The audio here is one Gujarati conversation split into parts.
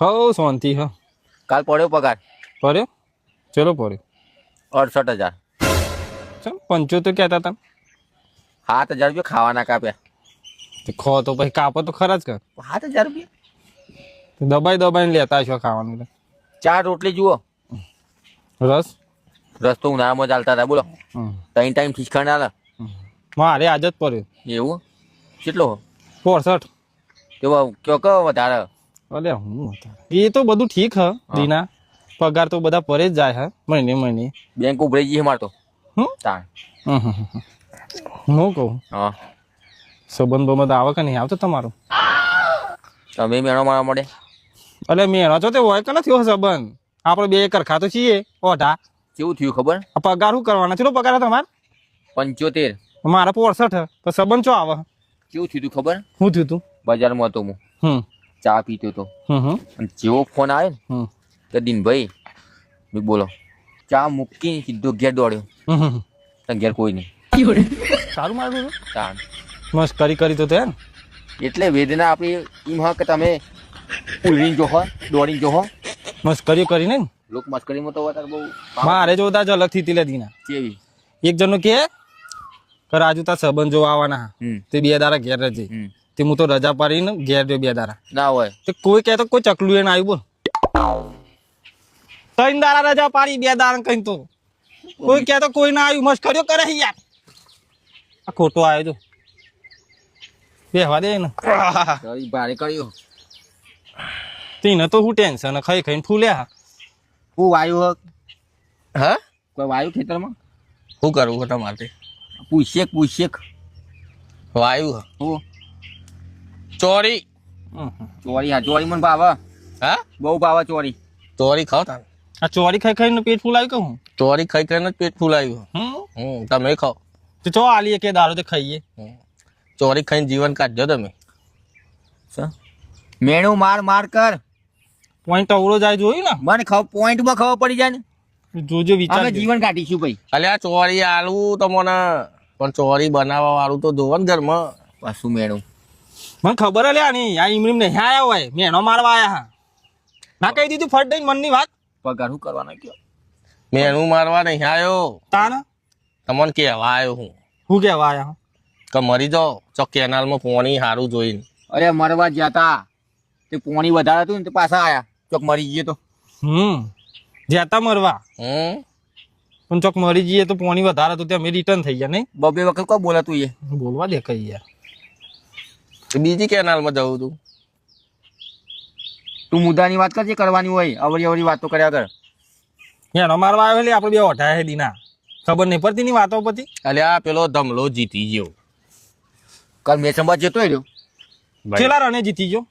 હો શાંતિ હ કાલ પડ્યો પગાર પડ્યો ચલો પડ્યો 68,000. ચમ 75 કહેતા હતા 7,000 રૂપિયા ખાવાના કાપ્યા. તો ખો તો પછી કાપો તો ખરા જ કર 7,000 રૂપિયા દબાઈને લેતા છો ખાવાનું તો. 4 રોટલી જુઓ. રસ રસ્તો ઉનાળામાં ચાલતા હતા બોલો. 3 ટાઈમ ખીચખા ના લે મારે આજ જ પડ્યો એવું કેટલો 64 કયો કયો વધારે અલે હું એ તો બધું ઠીક હ દીના પગાર તો બધા પરે જ જાય હ મહિને બેંક ઉભરાઈ ગઈ છે મારે તો. હું તાણ હું કહું હા સંબંધ બંધ આવે કે નહીં આવતો તમારો તમે મેળો મારવા મળે અલે મેળો છો તે હોય કે નથી હોય સંબંધ આપણે બે કરખા તો છીએ ઓઢા કેવું થયું ખબર આ પગાર શું કરવાના ચલો પગાર તમારે 75. મારા 65 તો સંબંધ ચો આવે કેવું થયું તું ખબર શું થયું તું બજારમાં હતો હું ચા પીતો હતો અને જેવો ફોન આવ્યો ને તો દિનભાઈ મેં બોલો ચા મૂકી સીધો ઘેર દોડ્યો તો ઘેર કોઈ નહીં સારું મારું તાણ મસ્ત કરી તો તે એટલે વેદના આપણી એમ હ કે તમે ઉલરીને જોહો દોડીને જોહો મસ્ત કરીને ને લોક મસ્કરીમાં તો વધારે બહુ મારે જોતા જ અલગ થી તીલે દીના કેવી એક જણનો કે રાજુ તા સંબંધ જોવા આવવાના તે 2 દાડા ઘેર રહેજે તે હું તો રજા પાડીને ઘેર જો 2 દાડા ના હોય તે કોઈ કહેતો કોઈ ચકલું એને આવ્યું બોલ 3 દાડા રજા પાડી 2 દાડા કઈ તો કોઈ કહેતો કોઈ ના આવ્યું મસ્ત કર્યો કરે યાર આ ખોટો આવ્યો જો બેહવા દે ને ભારે કર્યો તીને તો હું ટેન્શન ખાઈને ફૂલ્યા હું વાયુ હા કોઈ વાયુ ખેતરમાં શું કરવું તમારે પૂછેક વાયુ હું ચોરી ચોરી હા ચોરી મને ભાવે હા બહુ ભાવે ચોરી ચોરી ખાઓ તાર આ ચોરી ખાઈને પેટ ફૂલાયું કે હું ચોરી ખાઈ ખાઈને જ પેટ ફૂલાયું તમે ખાઓ તો ચો આલીએ કે દારૂ તો ખાઈએ ચોરી ખાઈને જીવન કાઢજો તમે મેણું માર કર પોઈન્ટ અવરો જાય જોયું ને મને પોઈન્ટમાં ખબર પડી જાય ને જોજો વિચાર અમે જીવન કાઢીશું ભાઈ અલ્યા ચોરી આલવું તમને પણ ચોરી બનાવવા વાળું તો જોવો ને ઘરમાં પાછું મેણું મને ખબર હે લ્યા નહીં આ ઈમરીમ નહીં આયા હોય મેનો મારવા આયા હા ના કહી દીધું ફટ દઈને મનની વાત પગાર શું કરવાના કયો મેનું મારવા નહીં આવ્યો તાને તમને કહેવા આવ્યો હું કહેવા આયા કે મરી જાઓ ચોક કેનાલમાં પાણી સારું જોઈને અરે મરવા જતા તે પોણી વધારે હતું ને તે પાછા આયા ચોક મરી ગયે તો જ્યાતા મરવા પણ ચોક મરી જઈએ તો પોણી વધારે તો ત્યાં અમે રિટર્ન થઈ ગયા નહીં 2 વખત કોઈ બોલાતું એ બોલવા દે કઈ યાર બીજી કેનાલમાં જવું તું મુદ્દાની વાત કરજે કરવાની હોય અવરી વાતો કર્યા કર એનો મારવા આવ્યો એટલે આપણે બે ઓઢાય હે દીના ખબર નહીં પડતી ની વાતો પછી અલ્યા પેલો ધમલો જીતી ગયો કાલ મેચ રમવા જતો રહ્યો છેલ્લા રને જીતી ગયો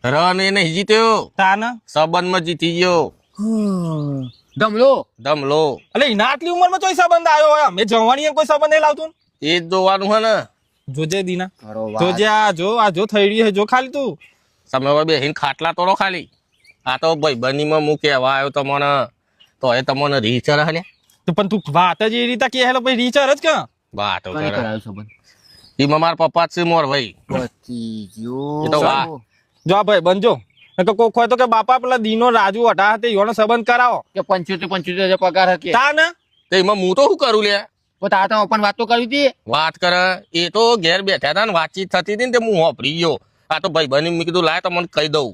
રન એ નહીં જીત્યો તાને સંબંધમાં જીતી ગયો ધમલો એટલે એના આટલી ઉંમરમાં કોઈ સંબંધ આવ્યો હોય અમે જવાની કોઈ સંબંધ નહીં લાવતું એ જ જોવાનું હે ને જોજે દીના જોજે આ જો થઈ રહ્યું હે જો ખાલી તું તમે બેહીને ખાટલા તોડો ખાલી આ તો ભાઈ બનીમાં હું કહેવા આવ્યો તમને તો એ તમને રીચર હલ્યા તો પણ તું વાત જ એ રીતે કે હેલો ભાઈ રીચર જ કે વાતો એમાં મારા પપ્પા જ છે મોર ભાઈ જો ભાઈ બનજો કોઈ હોય તો કે બાપા પેલા દીનો રાજુ હટા તે યોનો સંબંધ કરાવો કે 75,000 પગાર હકે તા ને તો એમાં હું તો શું કરું લે તા તો પણ વાત તો કરી હતી વાત કરે એ તો ઘેર બેઠા હતા ને વાતચીત થતી હતી ને તે હું હોપરી ગયો આ તો ભાઈ બની મેં કીધું લાય તો મને કહી દઉં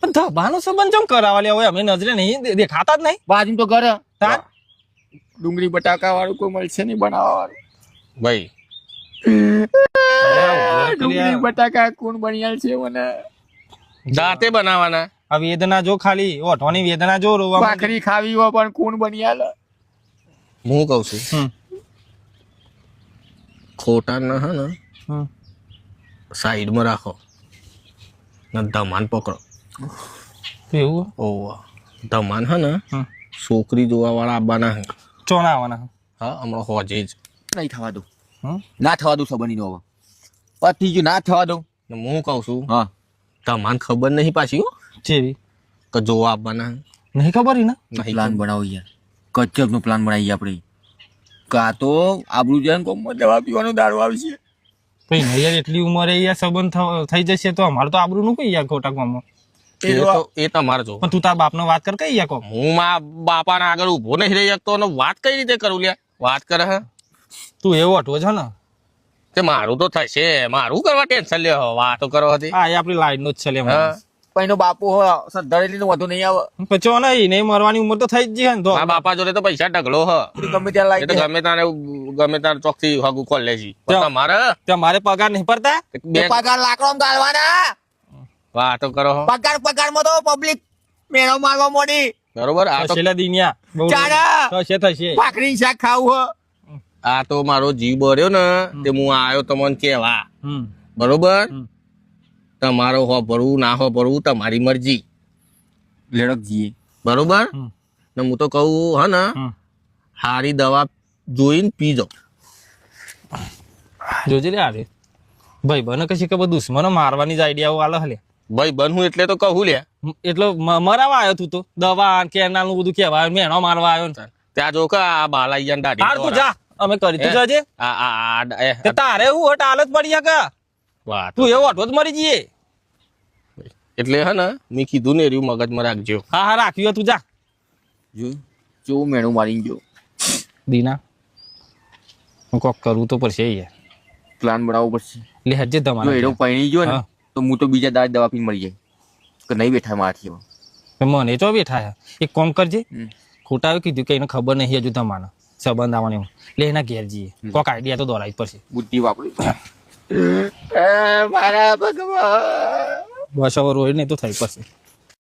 પણ ધબાનો સંબંધ જેમ કરાવવા લે હવે અમે નજરે નહીં દેખાતા જ નહીં બાજુ તો ઘર ડુંગળી બટાકા વાળું કોઈ મળશે નહીં બનાવવા વાળું ભાઈ ડુંગળી બટાકા કોણ બનિયાલ છે મને દાંતે બનાવવાના આ વેદના જો ખાલી ઓઠવાની વેદના જો રોવા ભાખરી ખાવી હોય પણ કોણ બનિયાલ હું કઉ છું ખોટા ન હે ને સાઈડમાં રાખો ને ધમાન પકડો એવું ઓહ ધમાન હે ને છોકરી જોવા વાળા આવવાના હે ચોણા આવવાના હા હમણાં હોજે જ નહીં થવા દઉં ના થવા દઉં સબનીનો હવે પતી ગયું ના થવા દઉં હું કઉ છું હા તમને ખબર નહીં પાછી જેવી કે જોવા આવવાના નહીં ખબર ને પ્લાન બનાવો યાર કચ્ચપ નો પ્લાન બનાવીએ આપણે કા તો આબરૂ જાય કોમ દવા પીવાનો દારૂ આવશે પછી નહીં યાર એટલી ઉંમરે યાર સંબંધ થઈ જશે તો અમારે તો આબરૂ નું કઈ યાર ખોટા કામમાં. એ તમારે જો પણ તું તાર બાપને વાત કર કઈ યાર કોમ. હું મારા બાપાના આગળ ઉભો નહીં રહી શકતો અને વાત કઈ રીતે કરું લ્યા વાત કરે હે તું એવો અટવો છે ને. તે મારું તો થશે મારું કરવા ટેન્શન લે વાતો કરો હતી આ આપણી લાઈન નો જ છે લે હા. પણ એનો બાપુ ધરેલી નું વધુ નહીં આવે. પછી નહીં મરવાની ઉંમર તો થઈ જ છે ને તો. મારા બાપા જોડે તો પૈસા ઢગલો હ ગમે ત્યાં એ લાગી તો જાય. ગમે તારે ચોકથી હગું ખોલ લે છે ત્યાં- તમારે ત્યાં મારે પગાર નહીં પડતા. બે પગાર લાકડો ગાળવાના. વાતો કરો હો પગાર માં તો પબ્લિક મેળો મારવા મોડી. બરોબર આ તો છેલ્લા દિનિયા બહુ ચાના થશે. ભાખરી શાક ખાવું આ તો મારો જીવ બળ્યો ને તે હું આવ્યો તમને કેવા હમ બરોબર હમ. તમારો હો ભરવું ના હો ભરવું તમારી મરજી લેડકજી. બરોબર હમ. ને હું તો કહું હે ને હમ. સારી દવા જોઈને પીજો જોજે લે આરે ભાઈ બને કશી ખબર દુશ્મનો મારવાની જ આઈડિયાઓ આલે હલે. ભાઈ બનવું એટલે તો કહું લે એટલે મરાવા આવ્યો તું તો દવા કેનાલ નું બધું કેવા મેણો મારવા આવ્યો ને. ત્યાં જો કે આ બાલાઈયાને દાઢી હાર તું દોરા. જા અમે કરી તું જજે. એ તે તારે એવું હટ હાલત પડી કે વાત તું એવો હટો જ મરી જઈએ. એટલે હે ને મેં કીધું ને રહ્યું મગજમાં રાખજો હા હા રાખ્યું તું જા. જોયું મેણું મારી ગયો. દીના હું કોક કરવું તો પડશે યાર. પ્લાન બનાવવો પડશે. લે હજે જો તમારે એનો પૈણી ગયો ને હા. તો હું તો બીજા દાડે દવા પીને મરી જાય કે નહીં બેઠા મારાથી હવે. મને ચો બેઠા હે. એક કોમ કરજે હમ. ખોટા એવું કીધું કે એને ખબર નહીં હજુ તમારે સંબંધ આવવાની લે એના ઘેર જઈએ કોક આઈડિયા તો દોરાવી જ પડશે. બુદ્ધિ વાપરી. મારા ભગવાન. બસ હવે રોય નહીં તો થઈ પડશે.